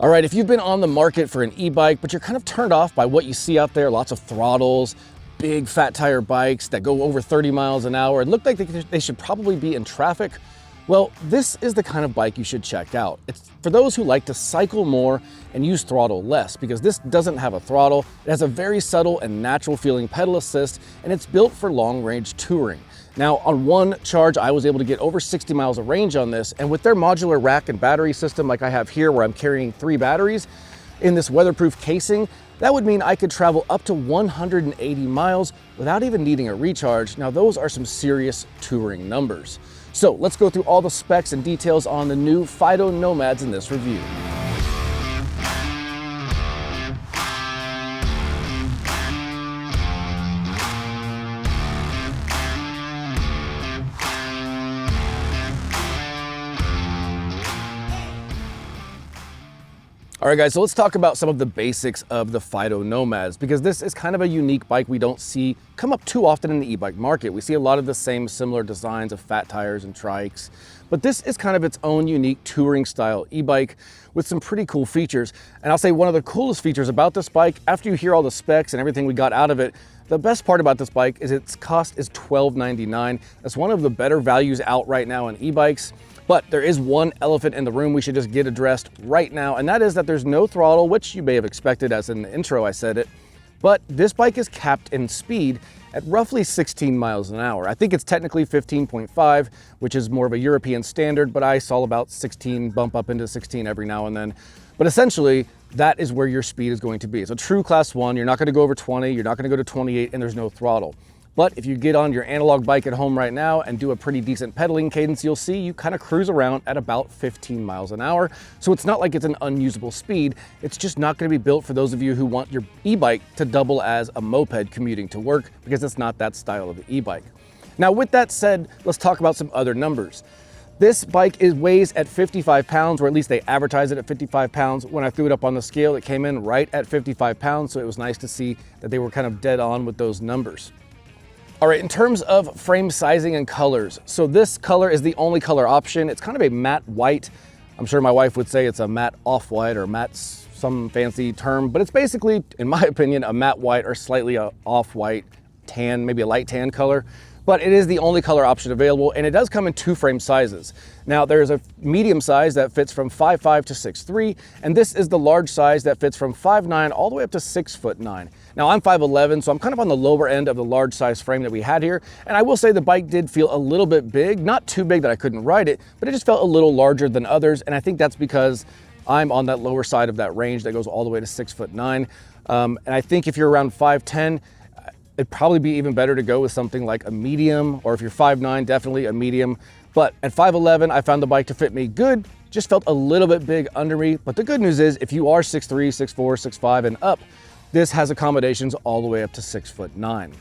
All right, if you've been on the market for an e-bike, but you're kind of turned off by what you see out there, lots of throttles, big fat tire bikes that go over 30 miles an hour and look like they should probably be in traffic, well, this is the kind of bike you should check out. It's for those who like to cycle more and use throttle less, because this doesn't have a throttle. It has a very subtle and natural feeling pedal assist, and it's built for long range touring. Now, on one charge, I was able to get over 60 miles of range on this, and with their modular rack and battery system like I have here, where I'm carrying 3 batteries in this weatherproof casing, that would mean I could travel up to 180 miles without even needing a recharge. Now, those are some serious touring numbers. So let's go through all the specs and details on the new Fiido Nomads in this review. All right, guys, so let's talk about some of the basics of the Fiido Nomads, because this is kind of a unique bike we don't see come up too often in the e-bike market. We see a lot of the same similar designs of fat tires and trikes, but this is kind of its own unique touring style e-bike with some pretty cool features. And I'll say one of the coolest features about this bike, after you hear all the specs and everything we got out of it, the best part about this bike is its cost is $12.99. That's one of the better values out right now in e-bikes. But there is one elephant in the room we should just get addressed right now, and that is that there's no throttle, which you may have expected, as in the intro I said it. But this bike is capped in speed at roughly 16 miles an hour. I think it's technically 15.5, which is more of a European standard, but I saw about 16 bump up into 16 every now and then. But essentially, that is where your speed is going to be. It's a true class 1. You're not going to go over 20, you're not going to go to 28, and there's no throttle. But if you get on your analog bike at home right now and do a pretty decent pedaling cadence, you'll see you kind of cruise around at about 15 miles an hour. So it's not like it's an unusable speed. It's just not going to be built for those of you who want your e-bike to double as a moped commuting to work, because it's not that style of the e-bike. Now, with that said, let's talk about some other numbers. This bike weighs at 55 pounds, or at least they advertise it at 55 pounds. When I threw it up on the scale, it came in right at 55 pounds. So it was nice to see that they were kind of dead on with those numbers. All right, in terms of frame sizing and colors, so this color is the only color option. It's kind of a matte white. I'm sure my wife would say it's a matte off-white or matte some fancy term, but it's basically, in my opinion, a matte white or slightly a off-white tan, maybe a light tan color. But it is the only color option available, and it does come in 2 frame sizes. Now, there's a medium size that fits from 5'5" to 6'3", and this is the large size that fits from 5'9" all the way up to 6'9". Now, I'm 5'11", so I'm kind of on the lower end of the large size frame that we had here, and I will say the bike did feel a little bit big, not too big that I couldn't ride it, but it just felt a little larger than others, and I think that's because I'm on that lower side of that range that goes all the way to 6'9". And I think if you're around 5'10", it'd probably be even better to go with something like a medium, or if you're 5'9", definitely a medium. But at 5'11", I found the bike to fit me good, just felt a little bit big under me. But the good news is, if you are 6'3", 6'4", 6'5", and up, this has accommodations all the way up to 6'9".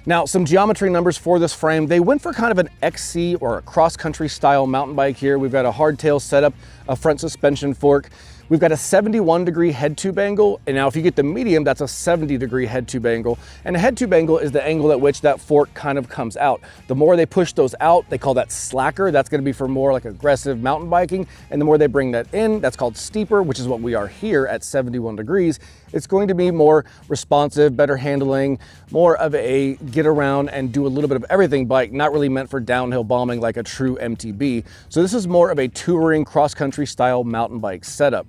Now, some geometry numbers for this frame. They went for kind of an XC or a cross-country style mountain bike here. We've got a hardtail setup, a front suspension fork. We've got a 71-degree head tube angle, and now if you get the medium, that's a 70-degree head tube angle. And a head tube angle is the angle at which that fork kind of comes out. The more they push those out, they call that slacker. That's going to be for more like aggressive mountain biking. And the more they bring that in, that's called steeper, which is what we are here at 71 degrees. It's going to be more responsive, better handling, more of a get around and do a little bit of everything bike, not really meant for downhill bombing like a true MTB. So this is more of a touring cross-country style mountain bike setup.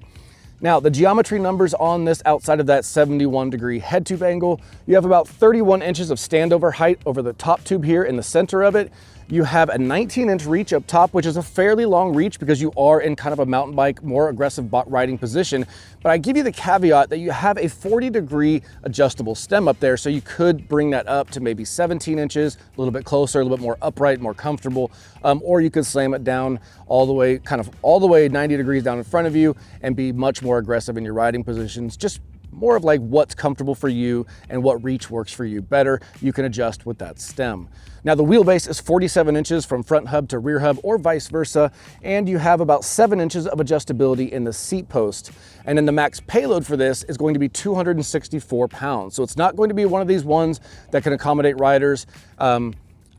Now, the geometry numbers on this, outside of that 71-degree head tube angle, you have about 31 inches of standover height over the top tube here in the center of it. You have a 19-inch reach up top, which is a fairly long reach because you are in kind of a mountain bike, more aggressive riding position. But I give you the caveat that you have a 40-degree adjustable stem up there, so you could bring that up to maybe 17 inches, a little bit closer, a little bit more upright, more comfortable, or you could slam it down all the way, kind of all the way 90 degrees down in front of you and be much more aggressive in your riding positions. Just more of like what's comfortable for you and what reach works for you better. You can adjust with that stem. Now, the wheelbase is 47 inches from front hub to rear hub, or vice versa, and you have about 7 inches of adjustability in the seat post. And then the max payload for this is going to be 264 pounds. So it's not going to be one of these ones that can accommodate riders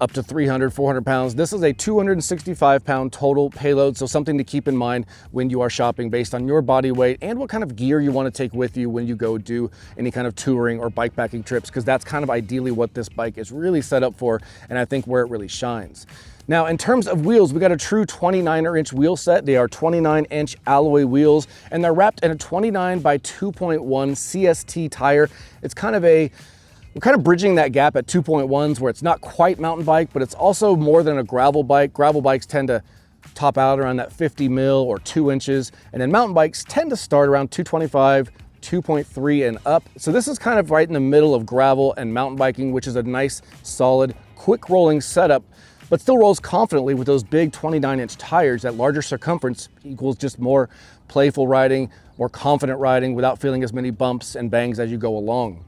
up to 300, 400 pounds. This is a 265 pound total payload, so something to keep in mind when you are shopping based on your body weight and what kind of gear you want to take with you when you go do any kind of touring or bikepacking trips, because that's kind of ideally what this bike is really set up for, and I think where it really shines. Now, in terms of wheels, we got a true 29-inch wheel set. They are 29-inch alloy wheels, and they're wrapped in a 29 by 2.1 CST tire. It's kind of we're kind of bridging that gap at 2.1s where it's not quite mountain bike, but it's also more than a gravel bike. Gravel bikes tend to top out around that 50 mil or 2 inches, and then mountain bikes tend to start around 225, 2.3 and up. So this is kind of right in the middle of gravel and mountain biking, which is a nice, solid, quick rolling setup, but still rolls confidently with those big 29-inch tires. That larger circumference equals just more playful riding, more confident riding without feeling as many bumps and bangs as you go along.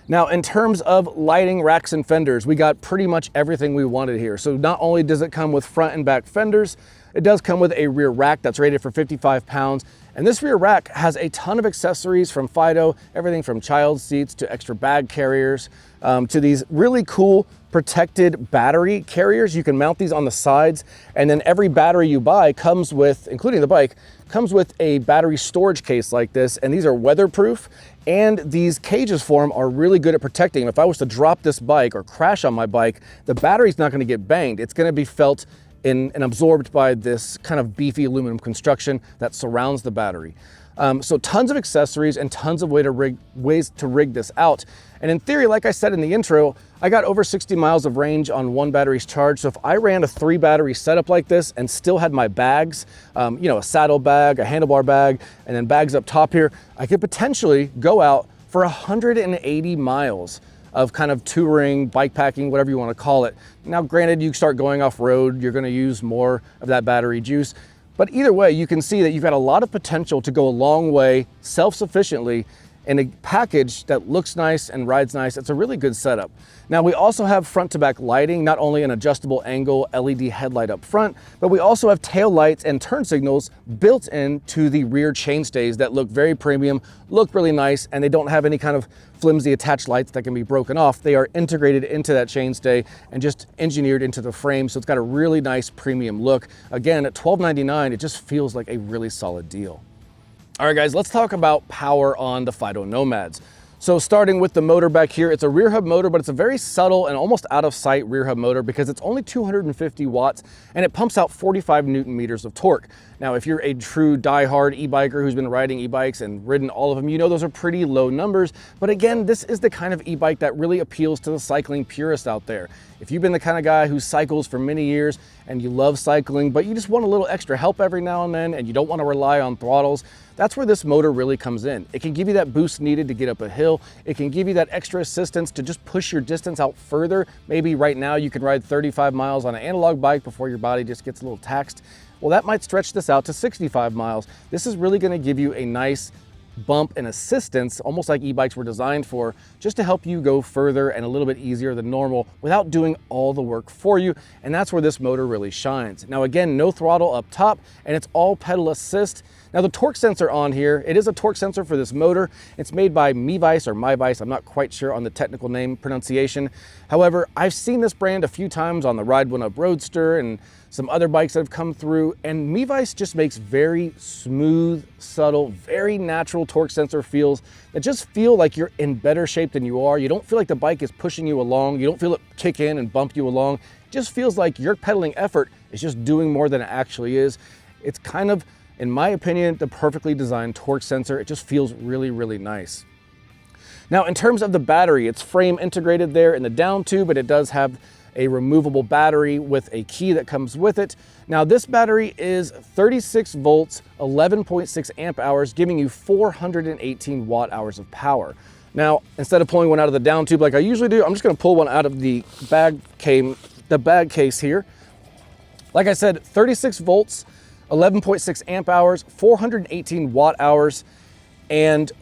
Now, in terms of lighting, racks, and fenders, we got pretty much everything we wanted here. So not only does it come with front and back fenders, it does come with a rear rack that's rated for 55 pounds. And this rear rack has a ton of accessories from Fiido, everything from child seats to extra bag carriers, to these really cool protected battery carriers. You can mount these on the sides, and then every battery you buy comes with, including the bike, comes with a battery storage case like this, and these are weatherproof, and these cages for them are really good at protecting. If I was to drop this bike or crash on my bike, the battery's not going to get banged. It's going to be felt in and absorbed by this kind of beefy aluminum construction that surrounds the battery. So tons of accessories and tons of ways to rig this out. And in theory, like I said in the intro, I got over 60 miles of range on one battery's charge. So if I ran a 3 battery setup like this and still had my bags, you know, a saddle bag, a handlebar bag, and then bags up top here, I could potentially go out for 180 miles of kind of touring, bikepacking, whatever you want to call it. Now, granted, you start going off road, you're going to use more of that battery juice. But either way, you can see that you've got a lot of potential to go a long way self-sufficiently in a package that looks nice and rides nice. It's a really good setup. Now, we also have front to back lighting, not only an adjustable angle LED headlight up front, but we also have tail lights and turn signals built into the rear chainstays that look very premium, look really nice, and they don't have any kind of flimsy attached lights that can be broken off. They are integrated into that chainstay and just engineered into the frame, so it's got a really nice premium look. Again, at $12.99, it just feels like a really solid deal. All right, guys, let's talk about power on the Fiido Nomads. So starting with the motor back here, it's a rear hub motor, but it's a very subtle and almost out of sight rear hub motor because it's only 250 watts and it pumps out 45 Newton meters of torque. Now, if you're a true diehard e-biker who's been riding e-bikes and ridden all of them, you know those are pretty low numbers. But again, this is the kind of e-bike that really appeals to the cycling purist out there. If you've been the kind of guy who cycles for many years and you love cycling, but you just want a little extra help every now and then and you don't want to rely on throttles, that's where this motor really comes in. It can give you that boost needed to get up a hill. It can give you that extra assistance to just push your distance out further. Maybe right now you can ride 35 miles on an analog bike before your body just gets a little taxed. Well, that might stretch this out to 65 miles. This is really going to give you a nice bump and assistance, almost like e-bikes were designed for, just to help you go further and a little bit easier than normal without doing all the work for you. And that's where this motor really shines. Now, again, no throttle up top, and it's all pedal assist. Now, the torque sensor on here, it is a torque sensor for this motor. It's made by MIVICE or MIVICE. I'm not quite sure on the technical name pronunciation. However, I've seen this brand a few times on the Ride One Up Roadster and some other bikes that have come through, and MIVICE just makes very smooth, subtle, very natural torque sensor feels that just feel like you're in better shape than you are. You don't feel like the bike is pushing you along. You don't feel it kick in and bump you along. It just feels like your pedaling effort is just doing more than it actually is. It's kind of, in my opinion, the perfectly designed torque sensor. It just feels really, really nice. Now, in terms of the battery, it's frame integrated there in the down tube, but it does have a removable battery with a key that comes with it. Now, this battery is 36 volts, 11.6 amp hours, giving you 418 watt hours of power. Now, instead of pulling one out of the down tube like I usually do, I'm just gonna pull one out of the bag case here. Like I said, 36 volts, 11.6 amp hours, 418 watt hours, and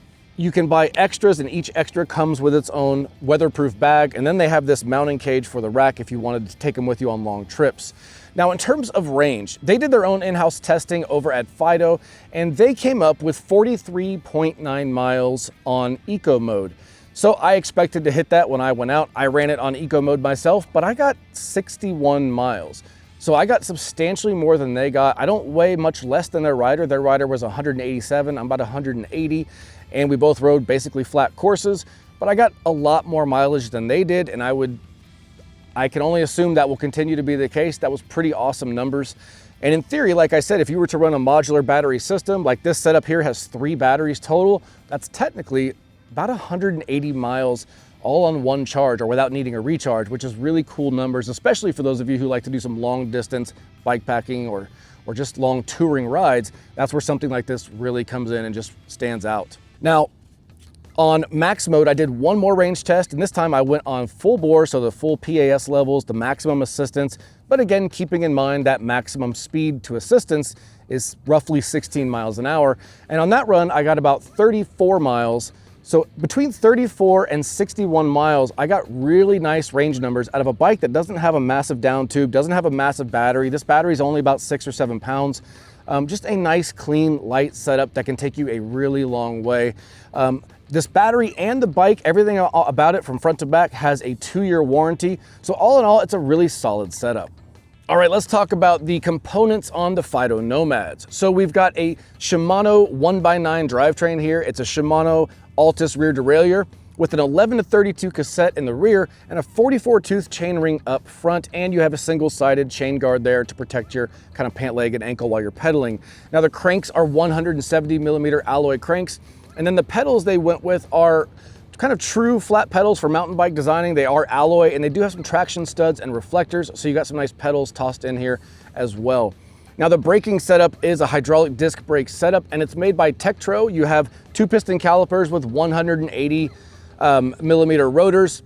you can buy extras, and each extra comes with its own weatherproof bag. And then they have this mounting cage for the rack if you wanted to take them with you on long trips. Now, in terms of range, they did their own in-house testing over at Fiido, and they came up with 43.9 miles on eco mode. So I expected to hit that when I went out. I ran it on eco mode myself, but I got 61 miles. So I got substantially more than they got. I don't weigh much less than their rider. Their rider was 187, I'm about 180, and we both rode basically flat courses, but I got a lot more mileage than they did, and I can only assume that will continue to be the case. That was pretty awesome numbers. And in theory, like I said, if you were to run a modular battery system, like this setup here has 3 batteries total, that's technically about 180 miles all on one charge or without needing a recharge, which is really cool numbers, especially for those of you who like to do some long distance bike packing or just long touring rides. That's where something like this really comes in and just stands out. Now, on max mode, I did one more range test, and this time I went on full bore, so the full PAS levels, the maximum assistance, but again, keeping in mind that maximum speed to assistance is roughly 16 miles an hour. And on that run, I got about 34 miles. So between 34 and 61 miles, I got really nice range numbers out of a bike that doesn't have a massive down tube, doesn't have a massive battery. This battery is only about 6 or 7 pounds. Just a nice, clean, light setup that can take you a really long way. This battery and the bike, everything about it from front to back has a 2-year warranty. So all in all, it's a really solid setup. All right, let's talk about the components on the Fiido Nomads. So we've got a Shimano 1x9 drivetrain here. It's a Shimano Altus rear derailleur with an 11-32 cassette in the rear and a 44-tooth chain ring up front, and you have a single-sided chain guard there to protect your kind of pant leg and ankle while you're pedaling. Now the cranks are 170mm alloy cranks, and then the pedals they went with are kind of true flat pedals for mountain bike designing. They are alloy, and they do have some traction studs and reflectors, so you got some nice pedals tossed in here as well. Now the braking setup is a hydraulic disc brake setup, and it's made by Tektro. You have 2 piston calipers with 180 millimeter rotors,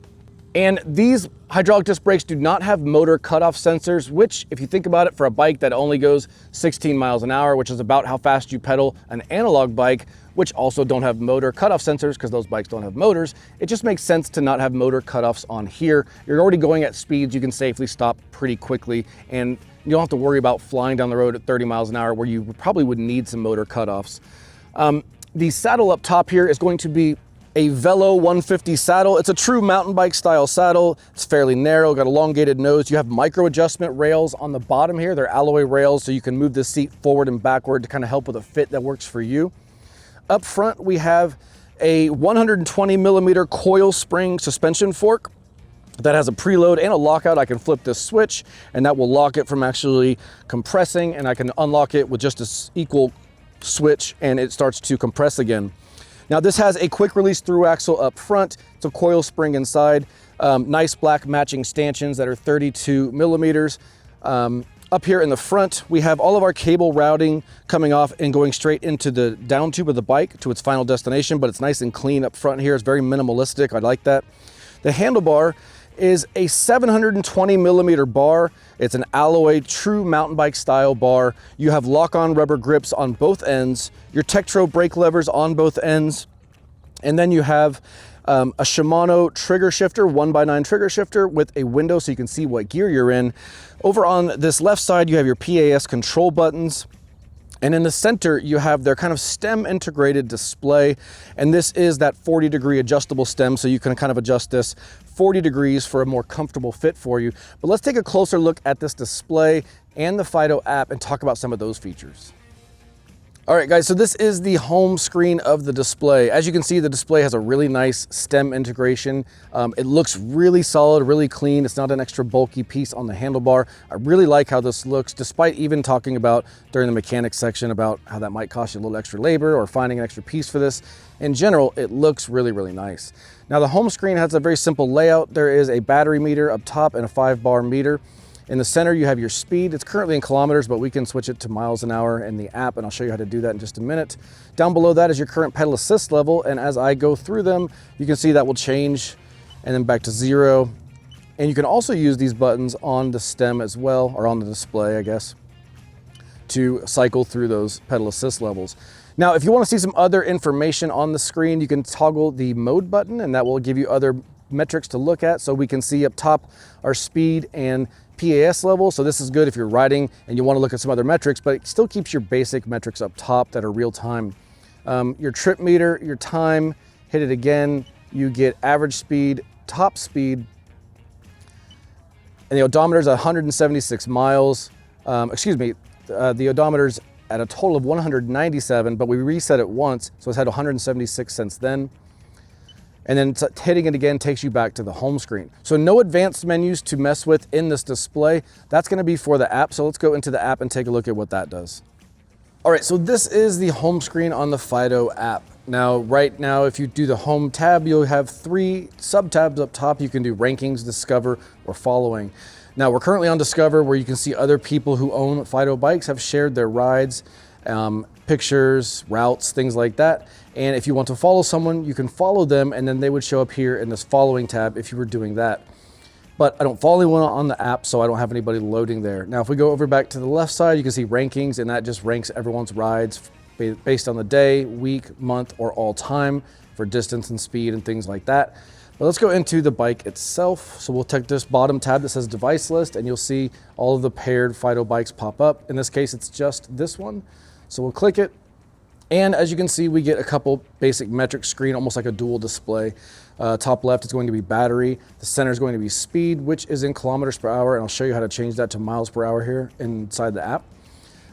and these hydraulic disc brakes do not have motor cutoff sensors, which, if you think about it, for a bike that only goes 16 miles an hour, which is about how fast you pedal an analog bike, which also don't have motor cutoff sensors because those bikes don't have motors, it just makes sense to not have motor cutoffs on here. You're already going at speeds you can safely stop pretty quickly, and you don't have to worry about flying down the road at 30 miles an hour where you probably would need some motor cutoffs. The saddle up top here is going to be a Velo 150 saddle. It's a true mountain bike style saddle. It's fairly narrow, got elongated nose. You have micro adjustment rails on the bottom here. They're alloy rails, so you can move the seat forward and backward to kind of help with a fit that works for you. Up front, we have a 120mm coil spring suspension fork that has a preload and a lockout. I can flip this switch and that will lock it from actually compressing, and I can unlock it with just an equal switch and it starts to compress again. Now this has a quick release through axle up front. It's a coil spring inside. Nice black matching stanchions that are 32mm. Up here in the front, we have all of our cable routing coming off and going straight into the down tube of the bike to its final destination, but it's nice and clean up front here. It's very minimalistic. I like that. The handlebar is a 720mm bar. It's an alloy, true mountain bike style bar. You have lock-on rubber grips on both ends, your Tektro brake levers on both ends, and then you have a Shimano trigger shifter, 1x9 trigger shifter with a window so you can see what gear you're in. Over on this left side, you have your PAS control buttons. And in the center, you have their kind of stem integrated display. And this is that 40-degree adjustable stem, so you can kind of adjust this 40 degrees for a more comfortable fit for you. But let's take a closer look at this display and the Fiido app and talk about some of those features. All right, guys, so this is the home screen of the display. As you can see, the display has a really nice stem integration. It looks really solid, really clean. It's not an extra bulky piece on the handlebar. I really like how this looks, despite even talking about during the mechanics section about how that might cost you a little extra labor or finding an extra piece for this. In general, it looks really, really nice. Now, the home screen has a very simple layout. There is a battery meter up top and a 5-bar meter. In the center, you have your speed. It's currently in kilometers, but we can switch it to miles an hour in the app, and I'll show you how to do that in just a minute. Down below that is your current pedal assist level, and as I go through them, you can see that will change and then back to 0. And you can also use these buttons on the stem as well, or on the display, I guess, to cycle through those pedal assist levels. Now, if you want to see some other information on the screen, you can toggle the mode button, and that will give you other metrics to look at. So we can see up top our speed and PAS level. So this is good if you're riding and you want to look at some other metrics, but it still keeps your basic metrics up top that are real time. Your trip meter, your time, hit it again, you get average speed, top speed, and the odometer's at 176 miles. The odometer's at a total of 197, but we reset it once, so it's had 176 since then. And then hitting it again takes you back to the home screen. So no advanced menus to mess with in this display. That's gonna be for the app, so let's go into the app and take a look at what that does. All right, so this is the home screen on the Fiido app. Now, right now, if you do the home tab, you'll have 3 sub-tabs up top. You can do rankings, discover, or following. Now, we're currently on discover, where you can see other people who own Fiido bikes have shared their rides, pictures, routes, things like that. And if you want to follow someone, you can follow them, and then they would show up here in this following tab if you were doing that. But I don't follow anyone on the app, so I don't have anybody loading there. Now, if we go over back to the left side, you can see rankings, and that just ranks everyone's rides based on the day, week, month, or all time for distance and speed and things like that. But let's go into the bike itself. So we'll take this bottom tab that says device list, and you'll see all of the paired Fiido bikes pop up. In this case, it's just this one. So we'll click it. And as you can see, we get a couple basic metric screen, almost like a dual display. Top left is going to be battery. The center is going to be speed, which is in kilometers per hour. And I'll show you how to change that to miles per hour here inside the app.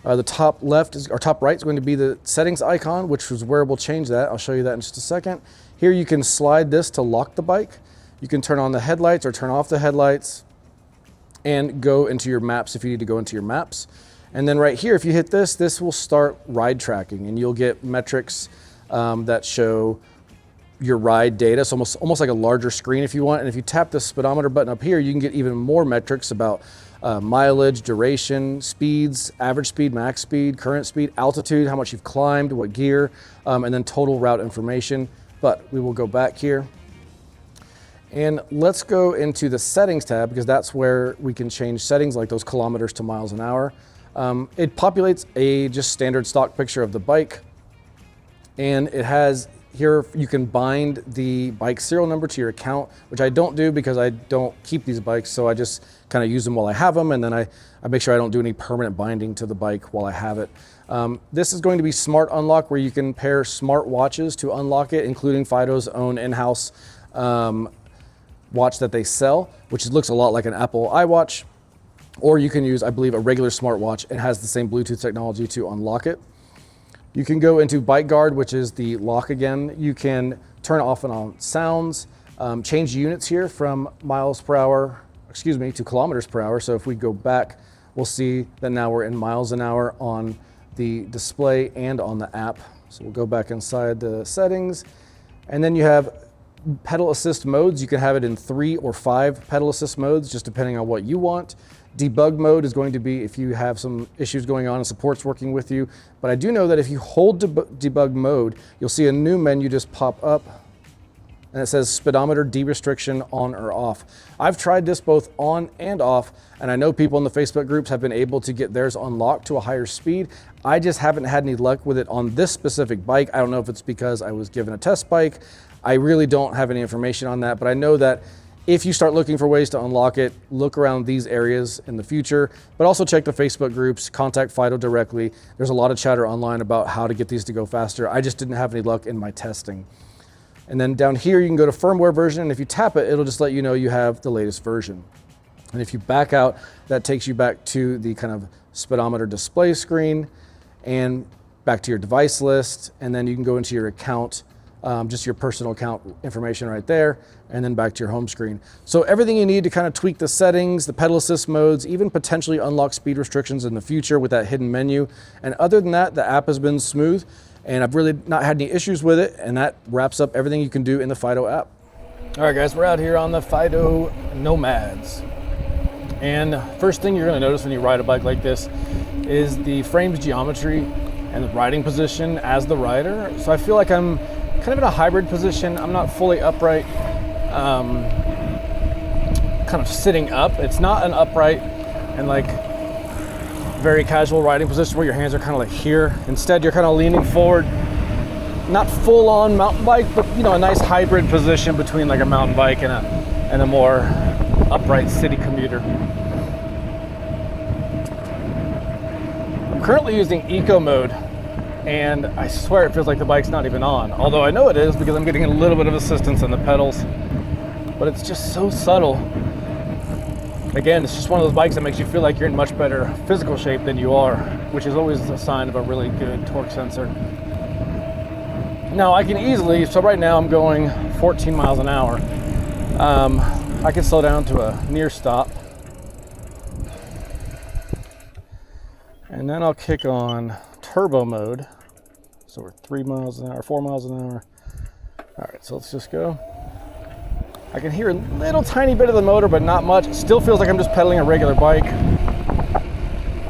The top left or top right is going to be the settings icon, which is where we'll change that. I'll show you that in just a second. Here you can slide this to lock the bike. You can turn on the headlights or turn off the headlights and go into your maps if you need to go into your maps. And then right here, if you hit this, this will start ride tracking, and you'll get metrics that show your ride data. So almost like a larger screen if you want. And if you tap the speedometer button up here, you can get even more metrics about mileage, duration, speeds, average speed, max speed, current speed, altitude, how much you've climbed, what gear, and then total route information. But we will go back here. And let's go into the settings tab, because that's where we can change settings like those kilometers to miles an hour. It populates a just standard stock picture of the bike. And it has here, you can bind the bike serial number to your account, which I don't do because I don't keep these bikes. So I just kind of use them while I have them. And then I make sure I don't do any permanent binding to the bike while I have it. This is going to be smart unlock, where you can pair smart watches to unlock it, including Fiido's own in-house watch that they sell, which looks a lot like an Apple iWatch. Or you can use, I believe, a regular smartwatch and has the same Bluetooth technology to unlock it. You can go into Bike Guard, which is the lock again. You can turn off and on sounds, change units here from miles per hour, to kilometers per hour. So if we go back, we'll see that now we're in miles an hour on the display and on the app. So we'll go back inside the settings, and then you have pedal assist modes. You can have it in 3 or 5 pedal assist modes, just depending on what you want. Debug mode is going to be if you have some issues going on and support's working with you. But I do know that if you hold debug mode, you'll see a new menu just pop up, and it says speedometer de-restriction on or off. I've tried this both on and off, and I know people in the Facebook groups have been able to get theirs unlocked to a higher speed. I just haven't had any luck with it on this specific bike. I don't know if it's because I was given a test bike. I really don't have any information on that, but I know that if you start looking for ways to unlock it, look around these areas in the future, but also check the Facebook groups, contact Fiido directly. There's a lot of chatter online about how to get these to go faster. I just didn't have any luck in my testing. And then down here, you can go to firmware version, and if you tap it, it'll just let you know you have the latest version. And if you back out, that takes you back to the kind of speedometer display screen and back to your device list, and then you can go into your account, just your personal account information right there, and then back to your home screen. So everything you need to kind of tweak the settings, the pedal assist modes, even potentially unlock speed restrictions in the future with that hidden menu. And other than that, the app has been smooth, and I've really not had any issues with it, and that wraps up everything you can do in the Fiido app. All right, guys, we're out here on the Fiido Nomads. And first thing you're gonna notice when you ride a bike like this is the frame's geometry and the riding position as the rider. So I feel like I'm kind of in a hybrid position. I'm not fully upright, kind of sitting up. It's not an upright and like very casual riding position where your hands are kind of like here. Instead, you're kind of leaning forward, not full on mountain bike, but you know, a nice hybrid position between like a mountain bike and a more upright city commuter. I'm currently using eco mode, and I swear it feels like the bike's not even on. Although I know it is because I'm getting a little bit of assistance on the pedals, but it's just so subtle. Again, it's just one of those bikes that makes you feel like you're in much better physical shape than you are, which is always a sign of a really good torque sensor. Now I can easily, so right now I'm going 14 miles an hour. I can slow down to a near stop. And then I'll kick on turbo mode. So we're 3 miles an hour, 4 miles an hour. All right, so let's just go. I can hear a little tiny bit of the motor, but not much. It still feels like I'm just pedaling a regular bike.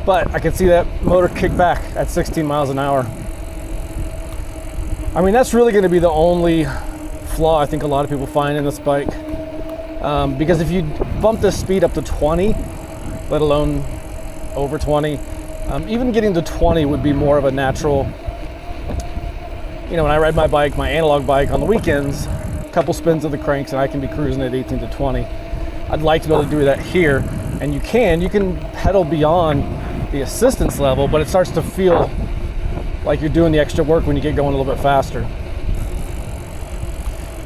But I can see that motor kick back at 16 miles an hour. I mean, that's really gonna be the only flaw I think a lot of people find in this bike. Because if you bump the speed up to 20, let alone over 20, even getting to 20 would be more of a natural. You know, when I ride my bike, my analog bike on the weekends, a couple spins of the cranks and I can be cruising at 18 to 20. I'd like to be able to do that here, and you can pedal beyond the assistance level, but it starts to feel like you're doing the extra work when you get going a little bit faster.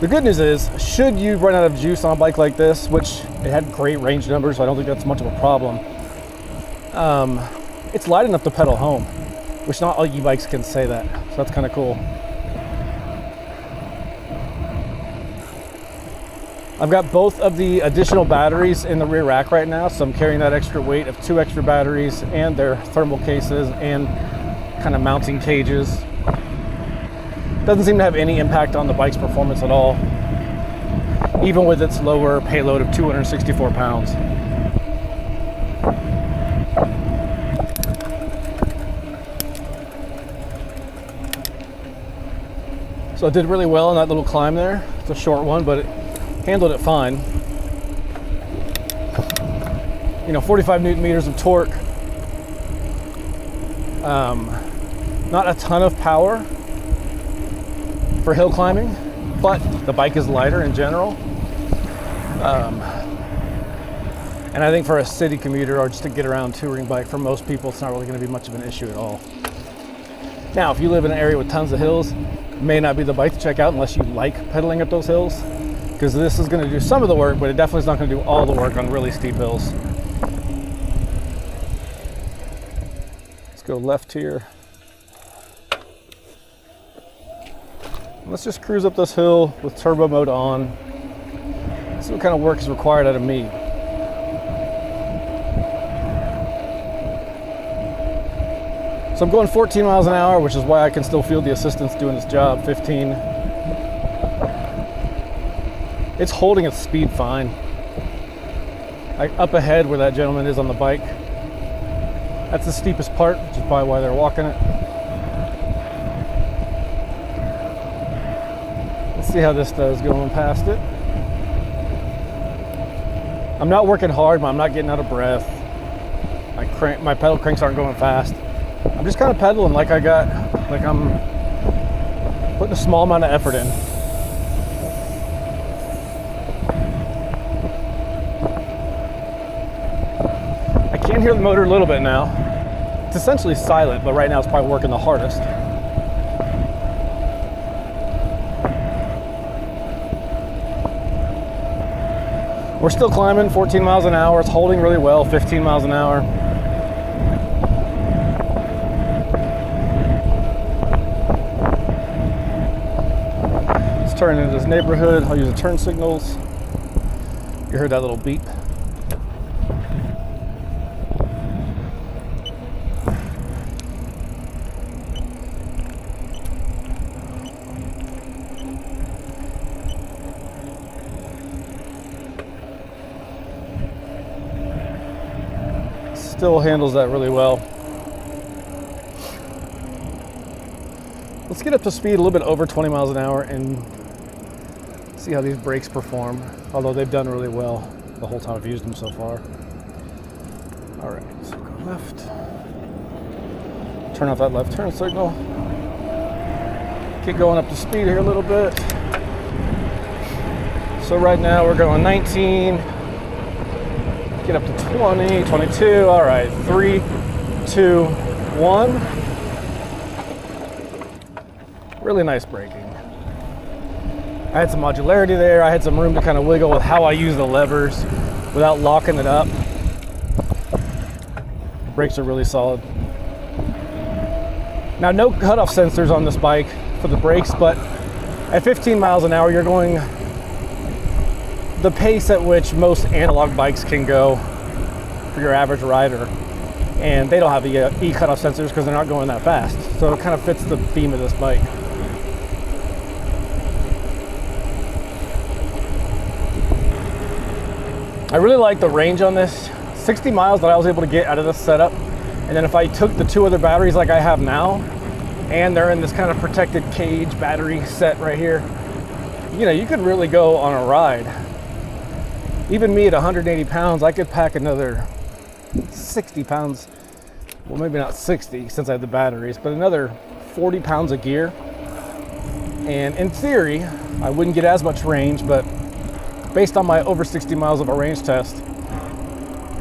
The good news is, should you run out of juice on a bike like this, which it had great range numbers, so I don't think that's much of a problem, it's light enough to pedal home, which not all e-bikes can say that, so that's kind of cool. I've got both of the additional batteries in the rear rack right now, so I'm carrying that extra weight of 2 extra batteries and their thermal cases and kind of mounting cages. Doesn't seem to have any impact on the bike's performance at all, even with its lower payload of 264 pounds. So it did really well on that little climb there. It's a short one, but it handled it fine. You know, 45 Newton meters of torque. Not a ton of power for hill climbing, but the bike is lighter in general. And I think for a city commuter or just to get around touring bike, for most people, it's not really going to be much of an issue at all. Now, if you live in an area with tons of hills, it may not be the bike to check out unless you like pedaling up those hills, because this is going to do some of the work, but it definitely is not going to do all the work on really steep hills. Let's go left here. Let's just cruise up this hill with turbo mode on. See what kind of work is required out of me. So I'm going 14 miles an hour, which is why I can still feel the assistance doing this job. 15. It's holding its speed fine. Up ahead where that gentleman is on the bike, that's the steepest part, which is probably why they're walking it. Let's see how this does going past it. I'm not working hard, but I'm not getting out of breath. My pedal cranks aren't going fast. I'm just kind of pedaling like I'm putting a small amount of effort in. I can hear the motor a little bit now. It's essentially silent, but right now it's probably working the hardest. We're still climbing 14 miles an hour. It's holding really well, 15 miles an hour. Let's turn into this neighborhood. I'll use the turn signals. You heard that little beep. Still handles that really well. Let's get up to speed a little bit over 20 miles an hour and see how these brakes perform, although they've done really well the whole time I've used them so far. All right, so go left. Turn off that left turn signal. Keep going up to speed here a little bit. So right now we're going 19. Get up to 20, 22. All right, 3, 2, 1. Really nice braking. I had some modularity there. I had some room to kind of wiggle with how I use the levers without locking it up. The brakes are really solid. Now, no cutoff sensors on this bike for the brakes, but at 15 miles an hour, you're going the pace at which most analog bikes can go for your average rider. And they don't have the e-cutoff sensors because they're not going that fast. So it kind of fits the theme of this bike. I really like the range on this. 60 miles that I was able to get out of this setup. And then if I took the 2 other batteries like I have now, and they're in this kind of protected cage battery set right here, you know, you could really go on a ride. Even me at 180 pounds, I could pack another 60 pounds, well, maybe not 60 since I have the batteries, but another 40 pounds of gear. And in theory, I wouldn't get as much range, but based on my over 60 miles of a range test,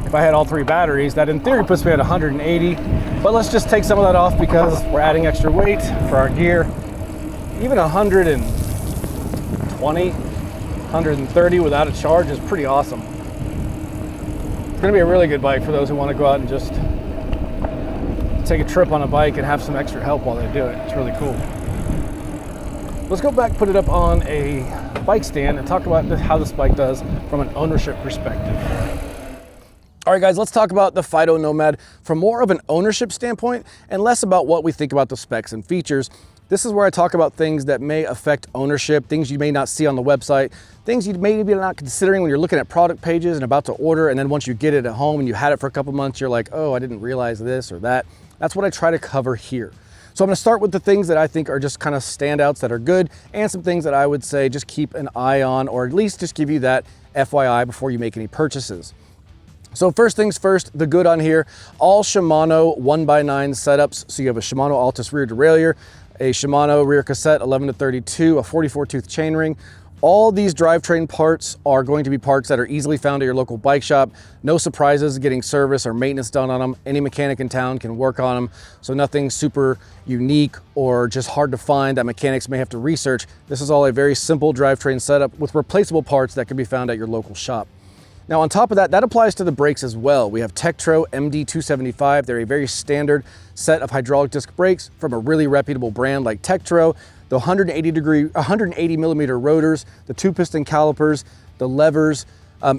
if I had all 3 batteries, that in theory puts me at 180. But let's just take some of that off because we're adding extra weight for our gear. Even 120, 130 without a charge is pretty awesome. It's gonna be a really good bike for those who want to go out and just take a trip on a bike and have some extra help while they do it. It's really cool. Let's go back, put it up on a bike stand and talk about how this bike does from an ownership perspective. All right, guys, let's talk about the Fiido Nomad from more of an ownership standpoint and less about what we think about the specs and features. This is where I talk about things that may affect ownership, things you may not see on the website, things you may be not considering when you're looking at product pages and about to order, and then once you get it at home and you had it for a couple months, you're like, oh, I didn't realize this or that. That's what I try to cover here. So I'm gonna start with the things that I think are just kind of standouts that are good, and some things that I would say just keep an eye on, or at least just give you that FYI before you make any purchases. So first things first, the good on here, all Shimano 1x9 setups. So you have a Shimano Altus rear derailleur, a Shimano rear cassette 11-32, a 44 tooth chainring. All these drivetrain parts are going to be parts that are easily found at your local bike shop. No surprises getting service or maintenance done on them. Any mechanic in town can work on them. So nothing super unique or just hard to find that mechanics may have to research. This is all a very simple drivetrain setup with replaceable parts that can be found at your local shop. Now on top of that, that applies to the brakes as well. We have Tektro MD275. They're a very standard set of hydraulic disc brakes from a really reputable brand like Tektro. The 180 millimeter rotors, the 2-piston calipers, the levers,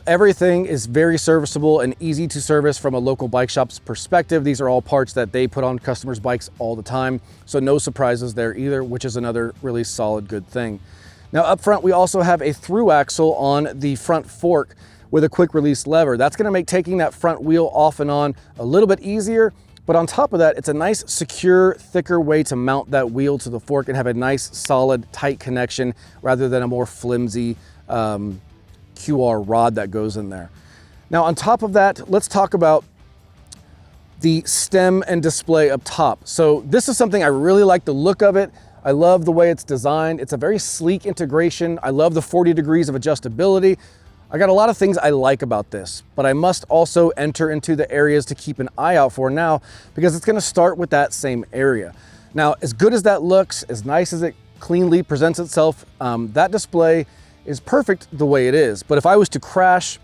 everything is very serviceable and easy to service from a local bike shop's perspective. These are all parts that they put on customers' bikes all the time. So no surprises there either, which is another really solid good thing. Now up front, we also have a through axle on the front fork with a quick release lever. That's gonna make taking that front wheel off and on a little bit easier, but on top of that, it's a nice, secure, thicker way to mount that wheel to the fork and have a nice, solid, tight connection rather than a more flimsy QR rod that goes in there. Now on top of that, let's talk about the stem and display up top. So this is something I really like the look of it. I love the way it's designed. It's a very sleek integration. I love the 40 degrees of adjustability. I got a lot of things I like about this, but I must also enter into the areas to keep an eye out for now because it's gonna start with that same area. Now, as good as that looks, as nice as it cleanly presents itself, that display is perfect the way it is. But if I was to crash,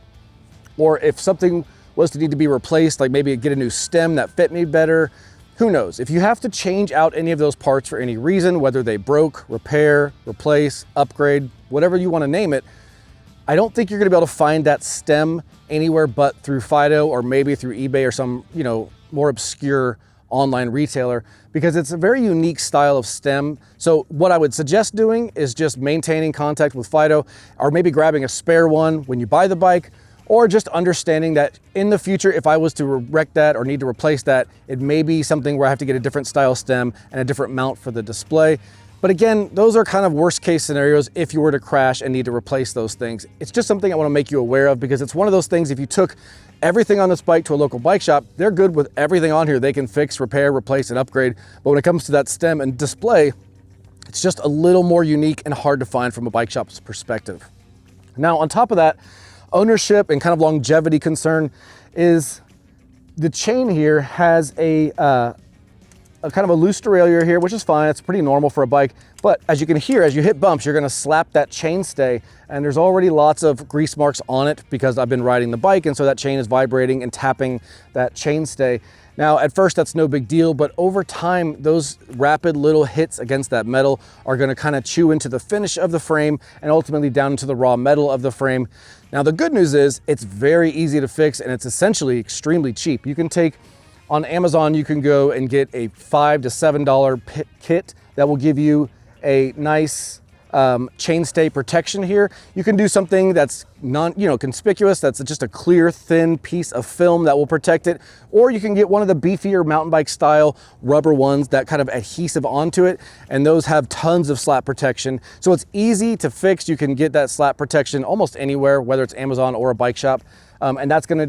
or if something was to need to be replaced, like maybe get a new stem that fit me better, who knows? If you have to change out any of those parts for any reason, whether they broke, repair, replace, upgrade, whatever you wanna name it, I don't think you're gonna be able to find that stem anywhere but through Fiido or maybe through eBay or some, you know, more obscure online retailer because it's a very unique style of stem. So what I would suggest doing is just maintaining contact with Fiido or maybe grabbing a spare one when you buy the bike, or just understanding that in the future, if I was to wreck that or need to replace that, it may be something where I have to get a different style stem and a different mount for the display. But again, those are kind of worst case scenarios if you were to crash and need to replace those things. It's just something I want to make you aware of because it's one of those things, if you took everything on this bike to a local bike shop, they're good with everything on here. They can fix, repair, replace, and upgrade. But when it comes to that stem and display, it's just a little more unique and hard to find from a bike shop's perspective. Now, on top of that, ownership and kind of longevity concern is the chain here has a a kind of a loose derailleur here, which is fine. It's pretty normal for a bike. But as you can hear, as you hit bumps, you're gonna slap that chainstay, and there's already lots of grease marks on it because I've been riding the bike, and so that chain is vibrating and tapping that chainstay. Now, at first that's no big deal, but over time, those rapid little hits against that metal are gonna kind of chew into the finish of the frame and ultimately down into the raw metal of the frame. Now, the good news is it's very easy to fix, and it's essentially extremely cheap. You can take, on Amazon, you can go and get a $5 to $7 kit that will give you a nice chainstay protection here. You can do something that's conspicuous, that's just a clear, thin piece of film that will protect it, or you can get one of the beefier mountain bike style rubber ones that kind of adhesive onto it, and those have tons of slap protection. So it's easy to fix. You can get that slap protection almost anywhere, whether it's Amazon or a bike shop, and that's gonna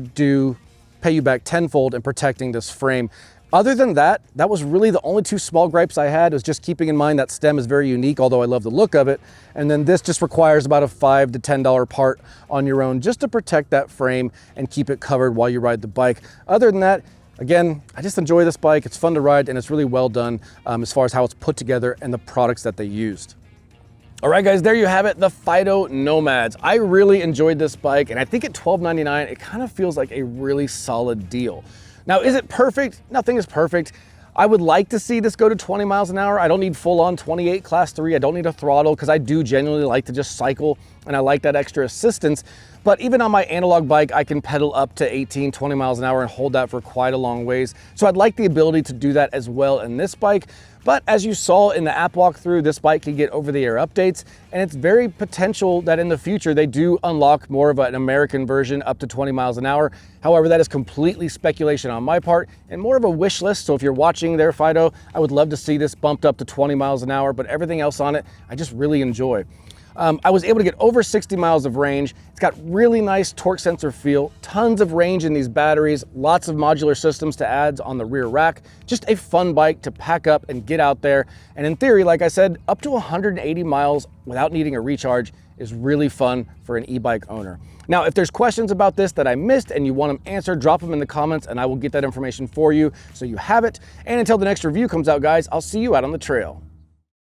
pay you back tenfold in protecting this frame. Other than that, that was really the only two small gripes I had, was just keeping in mind that stem is very unique, although I love the look of it. And then this just requires about a $5 to $10 part on your own just to protect that frame and keep it covered while you ride the bike. Other than that, again, I just enjoy this bike. It's fun to ride, and it's really well done as far as how it's put together and the products that they used. All right, guys, there you have it, the Fiido Nomads. I really enjoyed this bike, and I think at $12.99, it kind of feels like a really solid deal. Now, is it perfect? Nothing is perfect. I would like to see this go to 20 miles an hour. I don't need full-on 28 class 3. I don't need a throttle because I do genuinely like to just cycle, and I like that extra assistance. But even on my analog bike, I can pedal up to 18, 20 miles an hour and hold that for quite a long ways. So I'd like the ability to do that as well in this bike. But as you saw in the app walkthrough, this bike can get over-the-air updates, and it's very potential that in the future they do unlock more of an American version up to 20 miles an hour. However, that is completely speculation on my part and more of a wish list. So if you're watching there, Fiido, I would love to see this bumped up to 20 miles an hour, but everything else on it, I just really enjoy. I was able to get over 60 miles of range. It's got really nice torque sensor feel, tons of range in these batteries, lots of modular systems to add on the rear rack. Just a fun bike to pack up and get out there. And in theory, like I said, up to 180 miles without needing a recharge is really fun for an e-bike owner. Now, if there's questions about this that I missed and you want them answered, drop them in the comments and I will get that information for you so you have it. And until the next review comes out, guys, I'll see you out on the trail.